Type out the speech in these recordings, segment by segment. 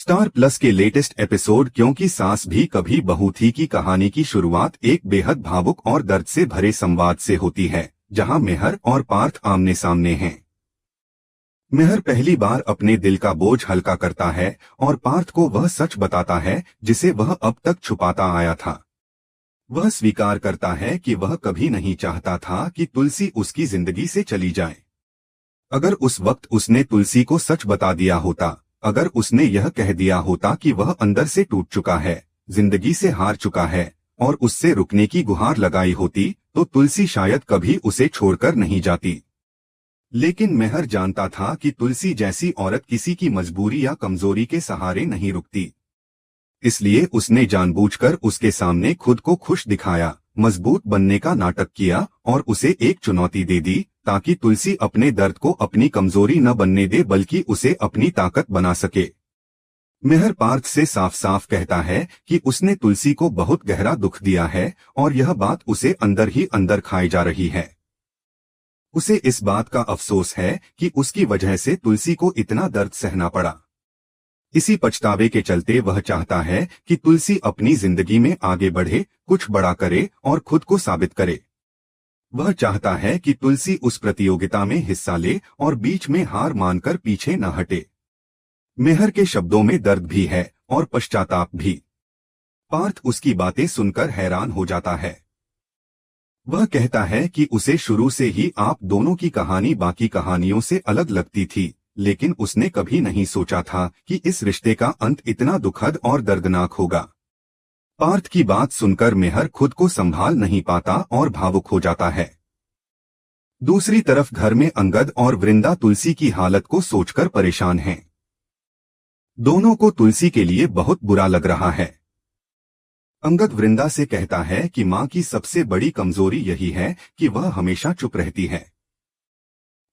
Star plus के latest episode क्योंकि सास भी कभी बहू थी की कहानी की शुरुआत एक बेहद भावुक और दर्द से भरे संवाद से होती है, जहां मेहर और पार्थ आमने सामने हैं। मेहर पहली बार अपने दिल का बोझ हल्का करता है और पार्थ को वह सच बताता है जिसे वह अब तक छुपाता आया था। वह स्वीकार करता है कि वह कभी नहीं चाहता था कि तुलसी उसकी जिंदगी से चली जाए। अगर उस वक्त उसने तुलसी को सच बता दिया होता, अगर उसने यह कह दिया होता कि वह अंदर से टूट चुका है, जिंदगी से हार चुका है और उससे रुकने की गुहार लगाई होती, तो तुलसी शायद कभी उसे छोड़कर नहीं जाती। लेकिन मेहर जानता था कि तुलसी जैसी औरत किसी की मजबूरी या कमजोरी के सहारे नहीं रुकती। इसलिए उसने जानबूझकर उसके सामने खुद को खुश दिखाया, मजबूत बनने का नाटक किया और उसे एक चुनौती दे दी, ताकि तुलसी अपने दर्द को अपनी कमजोरी न बनने दे बल्कि उसे अपनी ताकत बना सके। मेहर पार्थ से साफ साफ कहता है कि उसने तुलसी को बहुत गहरा दुख दिया है और यह बात उसे अंदर ही अंदर खाई जा रही है। उसे इस बात का अफसोस है कि उसकी वजह से तुलसी को इतना दर्द सहना पड़ा। इसी पछतावे के चलते वह चाहता है कि तुलसी अपनी जिंदगी में आगे बढ़े, कुछ बड़ा करे और खुद को साबित करे। वह चाहता है कि तुलसी उस प्रतियोगिता में हिस्सा ले और बीच में हार मानकर पीछे न हटे। मेहर के शब्दों में दर्द भी है और पश्चाताप भी। पार्थ उसकी बातें सुनकर हैरान हो जाता है। वह कहता है कि उसे शुरू से ही आप दोनों की कहानी बाकी कहानियों से अलग लगती थी, लेकिन उसने कभी नहीं सोचा था कि इस रिश्ते का अंत इतना दुखद और दर्दनाक होगा। पार्थ की बात सुनकर मेहर खुद को संभाल नहीं पाता और भावुक हो जाता है। दूसरी तरफ घर में अंगद और वृंदा तुलसी की हालत को सोचकर परेशान हैं। दोनों को तुलसी के लिए बहुत बुरा लग रहा है। अंगद वृंदा से कहता है कि मां की सबसे बड़ी कमजोरी यही है कि वह हमेशा चुप रहती है।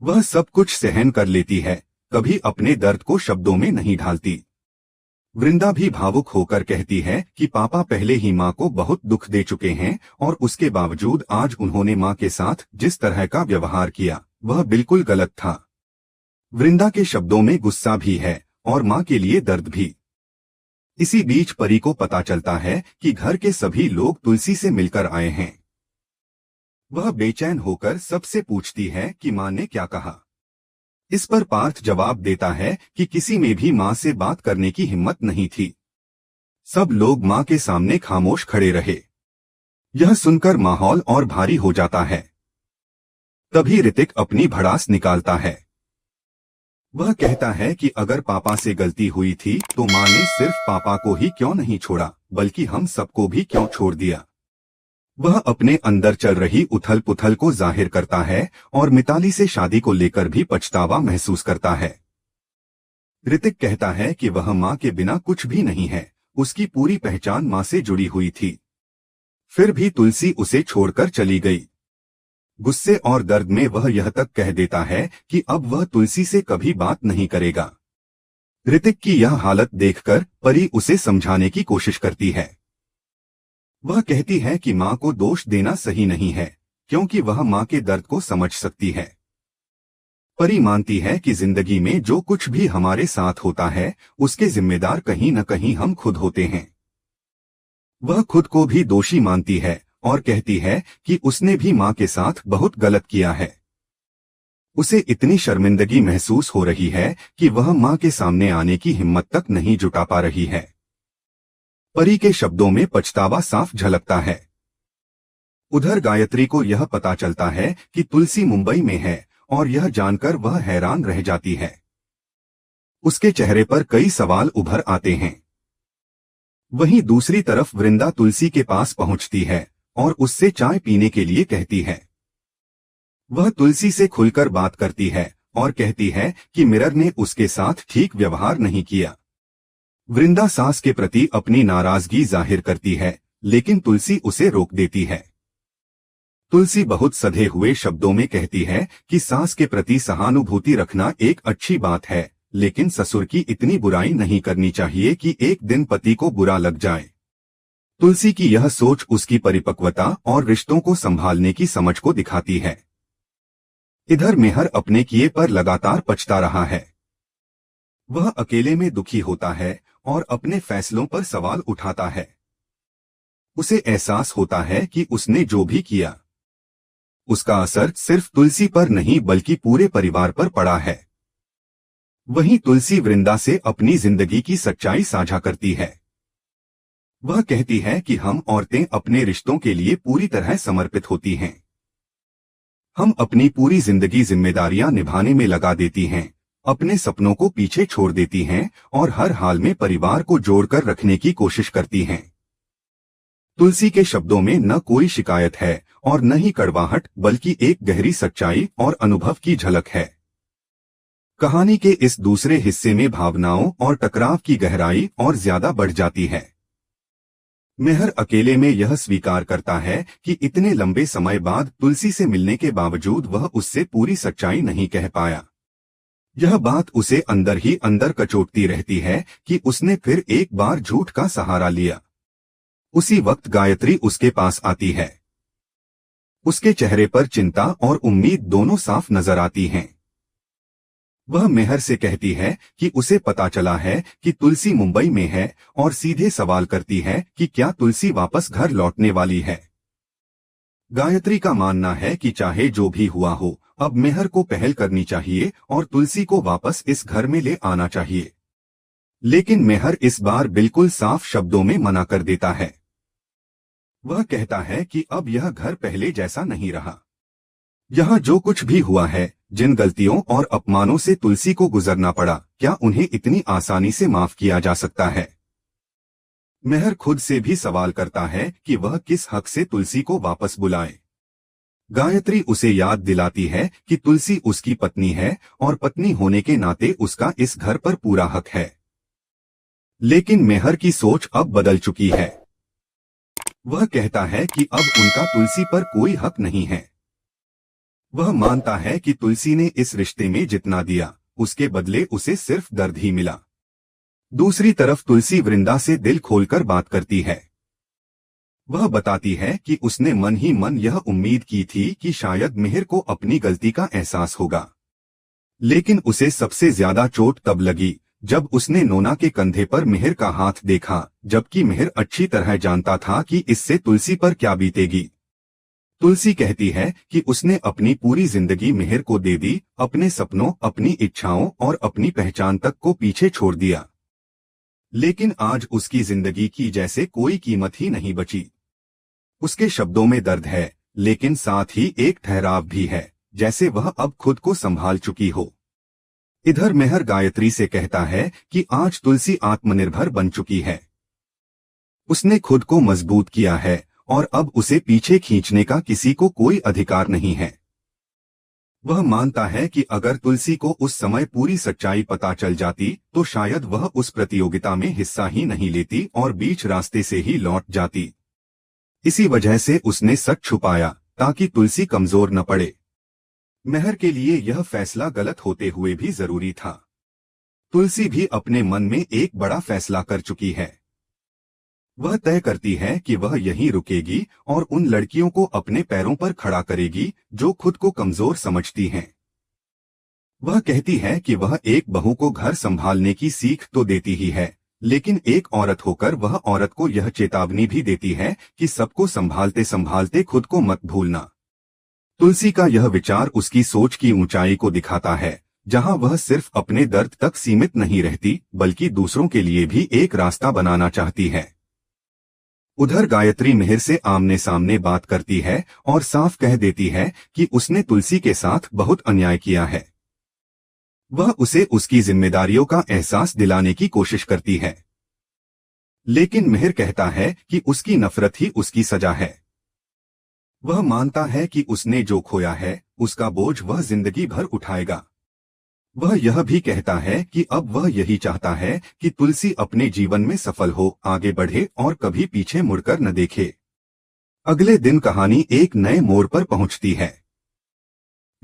वह सब कुछ सहन कर लेती है, कभी अपने दर्द को शब्दों में नहीं ढालती। वृंदा भी भावुक होकर कहती है कि पापा पहले ही मां को बहुत दुख दे चुके हैं और उसके बावजूद आज उन्होंने मां के साथ जिस तरह का व्यवहार किया, वह बिल्कुल गलत था। वृंदा के शब्दों में गुस्सा भी है और मां के लिए दर्द भी। इसी बीच परी को पता चलता है कि घर के सभी लोग तुलसी से मिलकर आए हैं। वह बेचैन होकर सबसे पूछती है कि मां ने क्या कहा। इस पर पार्थ जवाब देता है कि किसी में भी मां से बात करने की हिम्मत नहीं थी। सब लोग मां के सामने खामोश खड़े रहे। यह सुनकर माहौल और भारी हो जाता है। तभी ऋतिक अपनी भड़ास निकालता है। वह कहता है कि अगर पापा से गलती हुई थी तो मां ने सिर्फ पापा को ही क्यों नहीं छोड़ा, बल्कि हम सबको भी क्यों छोड़ दिया। वह अपने अंदर चल रही उथल पुथल को जाहिर करता है और मिताली से शादी को लेकर भी पछतावा महसूस करता है। ऋतिक कहता है कि वह मां के बिना कुछ भी नहीं है, उसकी पूरी पहचान मां से जुड़ी हुई थी। फिर भी तुलसी उसे छोड़कर चली गई। गुस्से और दर्द में वह यह तक कह देता है कि अब वह तुलसी से कभी बात नहीं करेगा। ऋतिक की यह हालत देखकर परी उसे समझाने की कोशिश करती है। वह कहती है कि मां को दोष देना सही नहीं है, क्योंकि वह मां के दर्द को समझ सकती है। परी मानती है कि जिंदगी में जो कुछ भी हमारे साथ होता है, उसके जिम्मेदार कहीं न कहीं हम खुद होते हैं। वह खुद को भी दोषी मानती है और कहती है कि उसने भी मां के साथ बहुत गलत किया है। उसे इतनी शर्मिंदगी महसूस हो रही है कि वह मां के सामने आने की हिम्मत तक नहीं जुटा पा रही है। परी के शब्दों में पछतावा साफ झलकता है। उधर गायत्री को यह पता चलता है कि तुलसी मुंबई में है और यह जानकर वह हैरान रह जाती है। उसके चेहरे पर कई सवाल उभर आते हैं। वहीं दूसरी तरफ वृंदा तुलसी के पास पहुंचती है और उससे चाय पीने के लिए कहती है। वह तुलसी से खुलकर बात करती है और कहती है कि मिरर ने उसके साथ ठीक व्यवहार नहीं किया। वृंदा सास के प्रति अपनी नाराजगी जाहिर करती है, लेकिन तुलसी उसे रोक देती है। तुलसी बहुत सधे हुए शब्दों में कहती है कि सास के प्रति सहानुभूति रखना एक अच्छी बात है, लेकिन ससुर की इतनी बुराई नहीं करनी चाहिए कि एक दिन पति को बुरा लग जाए। तुलसी की यह सोच उसकी परिपक्वता और रिश्तों को संभालने की समझ को दिखाती है। इधर मेहर अपने किए पर लगातार पछता रहा है। वह अकेले में दुखी होता है और अपने फैसलों पर सवाल उठाता है। उसे एहसास होता है कि उसने जो भी किया उसका असर सिर्फ तुलसी पर नहीं बल्कि पूरे परिवार पर पड़ा है। वहीं तुलसी वृंदा से अपनी जिंदगी की सच्चाई साझा करती है। वह कहती है कि हम औरतें अपने रिश्तों के लिए पूरी तरह समर्पित होती हैं। हम अपनी पूरी जिंदगी जिम्मेदारियां निभाने में लगा देती हैं, अपने सपनों को पीछे छोड़ देती हैं और हर हाल में परिवार को जोड़कर रखने की कोशिश करती हैं। तुलसी के शब्दों में न कोई शिकायत है और न ही कड़वाहट, बल्कि एक गहरी सच्चाई और अनुभव की झलक है। कहानी के इस दूसरे हिस्से में भावनाओं और टकराव की गहराई और ज्यादा बढ़ जाती है। मेहर अकेले में यह स्वीकार करता है कि इतने लंबे समय बाद तुलसी से मिलने के बावजूद वह उससे पूरी सच्चाई नहीं कह पाया। यह बात उसे अंदर ही अंदर कचोटती रहती है कि उसने फिर एक बार झूठ का सहारा लिया। उसी वक्त गायत्री उसके पास आती है। उसके चेहरे पर चिंता और उम्मीद दोनों साफ नजर आती हैं। वह मेहर से कहती है कि उसे पता चला है कि तुलसी मुंबई में है और सीधे सवाल करती है कि क्या तुलसी वापस घर लौटने वाली है। गायत्री का मानना है कि चाहे जो भी हुआ हो, अब मेहर को पहल करनी चाहिए और तुलसी को वापस इस घर में ले आना चाहिए। लेकिन मेहर इस बार बिल्कुल साफ शब्दों में मना कर देता है। वह कहता है कि अब यह घर पहले जैसा नहीं रहा। यहाँ जो कुछ भी हुआ है, जिन गलतियों और अपमानों से तुलसी को गुजरना पड़ा, क्या उन्हें इतनी आसानी से माफ किया जा सकता है। मेहर खुद से भी सवाल करता है कि वह किस हक से तुलसी को वापस बुलाए। गायत्री उसे याद दिलाती है कि तुलसी उसकी पत्नी है और पत्नी होने के नाते उसका इस घर पर पूरा हक है। लेकिन मेहर की सोच अब बदल चुकी है। वह कहता है कि अब उनका तुलसी पर कोई हक नहीं है। वह मानता है कि तुलसी ने इस रिश्ते में जितना दिया, उसके बदले उसे सिर्फ दर्द ही मिला। दूसरी तरफ तुलसी वृंदा से दिल खोलकर बात करती है। वह बताती है कि उसने मन ही मन यह उम्मीद की थी कि शायद मेहर को अपनी गलती का एहसास होगा। लेकिन उसे सबसे ज्यादा चोट तब लगी जब उसने नोना के कंधे पर मेहर का हाथ देखा, जबकि मेहर अच्छी तरह जानता था कि इससे तुलसी पर क्या बीतेगी। तुलसी कहती है कि उसने अपनी पूरी जिंदगी मेहर को दे दी, अपने सपनों, अपनी इच्छाओं और अपनी पहचान तक को पीछे छोड़ दिया। लेकिन आज उसकी जिंदगी की जैसे कोई कीमत ही नहीं बची। उसके शब्दों में दर्द है, लेकिन साथ ही एक ठहराव भी है, जैसे वह अब खुद को संभाल चुकी हो। इधर मेहर गायत्री से कहता है कि आज तुलसी आत्मनिर्भर बन चुकी है। उसने खुद को मजबूत किया है और अब उसे पीछे खींचने का किसी को कोई अधिकार नहीं है। वह मानता है कि अगर तुलसी को उस समय पूरी सच्चाई पता चल जाती तो शायद वह उस प्रतियोगिता में हिस्सा ही नहीं लेती और बीच रास्ते से ही लौट जाती। इसी वजह से उसने सच छुपाया ताकि तुलसी कमजोर न पड़े। मेहर के लिए यह फैसला गलत होते हुए भी जरूरी था। तुलसी भी अपने मन में एक बड़ा फैसला कर चुकी है। वह तय करती है कि वह यहीं रुकेगी और उन लड़कियों को अपने पैरों पर खड़ा करेगी जो खुद को कमजोर समझती हैं। वह कहती है कि वह एक बहू को घर संभालने की सीख तो देती ही है, लेकिन एक औरत होकर वह औरत को यह चेतावनी भी देती है कि सबको संभालते संभालते खुद को मत भूलना। तुलसी का यह विचार उसकी सोच की ऊंचाई को दिखाता है, जहां वह सिर्फ अपने दर्द तक सीमित नहीं रहती बल्कि दूसरों के लिए भी एक रास्ता बनाना चाहती है। उधर गायत्री मेहर से आमने सामने बात करती है और साफ कह देती है कि उसने तुलसी के साथ बहुत अन्याय किया है। वह उसे उसकी जिम्मेदारियों का एहसास दिलाने की कोशिश करती है। लेकिन मेहर कहता है कि उसकी नफरत ही उसकी सजा है। वह मानता है कि उसने जो खोया है उसका बोझ वह जिंदगी भर उठाएगा। वह यह भी कहता है कि अब वह यही चाहता है कि तुलसी अपने जीवन में सफल हो, आगे बढ़े और कभी पीछे मुड़कर न देखे। अगले दिन कहानी एक नए मोड़ पर पहुंचती है।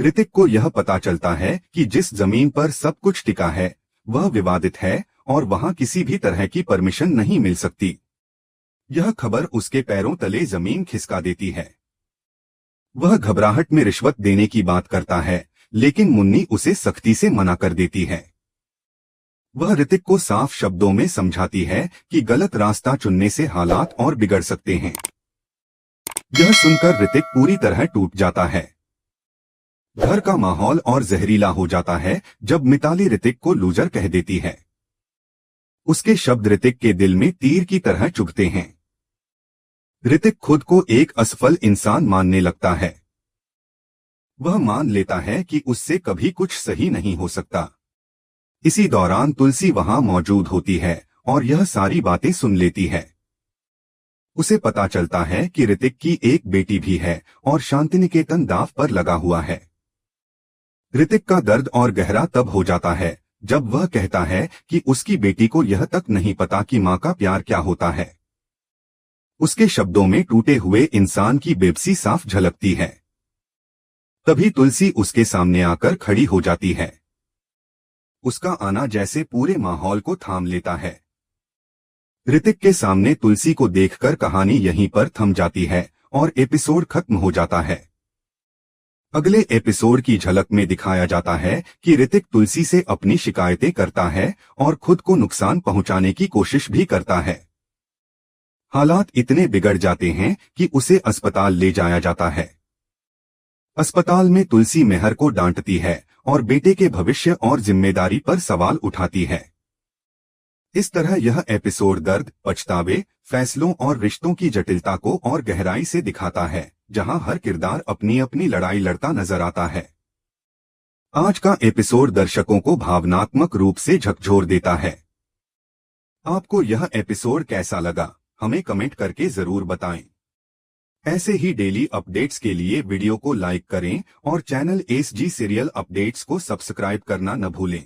ऋतिक को यह पता चलता है कि जिस जमीन पर सब कुछ टिका है वह विवादित है और वहां किसी भी तरह की परमिशन नहीं मिल सकती। यह खबर उसके पैरों तले जमीन खिसका देती है। वह घबराहट में रिश्वत देने की बात करता है, लेकिन मुन्नी उसे सख्ती से मना कर देती है। वह ऋतिक को साफ शब्दों में समझाती है कि गलत रास्ता चुनने से हालात और बिगड़ सकते हैं। यह सुनकर ऋतिक पूरी तरह टूट जाता है। घर का माहौल और जहरीला हो जाता है जब मिताली ऋतिक को लूजर कह देती है। उसके शब्द ऋतिक के दिल में तीर की तरह चुभते हैं। ऋतिक खुद को एक असफल इंसान मानने लगता है। वह मान लेता है कि उससे कभी कुछ सही नहीं हो सकता। इसी दौरान तुलसी वहां मौजूद होती है और यह सारी बातें सुन लेती है। उसे पता चलता है कि ऋतिक की एक बेटी भी है और शांतिनिकेतन दांव पर लगा हुआ है। ऋतिक का दर्द और गहरा तब हो जाता है जब वह कहता है कि उसकी बेटी को यह तक नहीं पता कि मां का प्यार क्या होता है। उसके शब्दों में टूटे हुए इंसान की बेबसी साफ झलकती है। तभी तुलसी उसके सामने आकर खड़ी हो जाती है। उसका आना जैसे पूरे माहौल को थाम लेता है। ऋतिक के सामने तुलसी को देखकर कहानी यहीं पर थम जाती है और एपिसोड खत्म हो जाता है। अगले एपिसोड की झलक में दिखाया जाता है कि ऋतिक तुलसी से अपनी शिकायतें करता है और खुद को नुकसान पहुंचाने की कोशिश भी करता है। हालात इतने बिगड़ जाते हैं कि उसे अस्पताल ले जाया जाता है। अस्पताल में तुलसी मेहर को डांटती है और बेटे के भविष्य और जिम्मेदारी पर सवाल उठाती है। इस तरह यह एपिसोड दर्द, पछतावे, फैसलों और रिश्तों की जटिलता को और गहराई से दिखाता है, जहां हर किरदार अपनी अपनी लड़ाई लड़ता नजर आता है। आज का एपिसोड दर्शकों को भावनात्मक रूप से झकझोर देता है। आपको यह एपिसोड कैसा लगा, हमें कमेंट करके जरूर बताएं। ऐसे ही डेली अपडेट्स के लिए वीडियो को लाइक करें और चैनल एसजी सीरियल अपडेट्स को सब्सक्राइब करना न भूलें।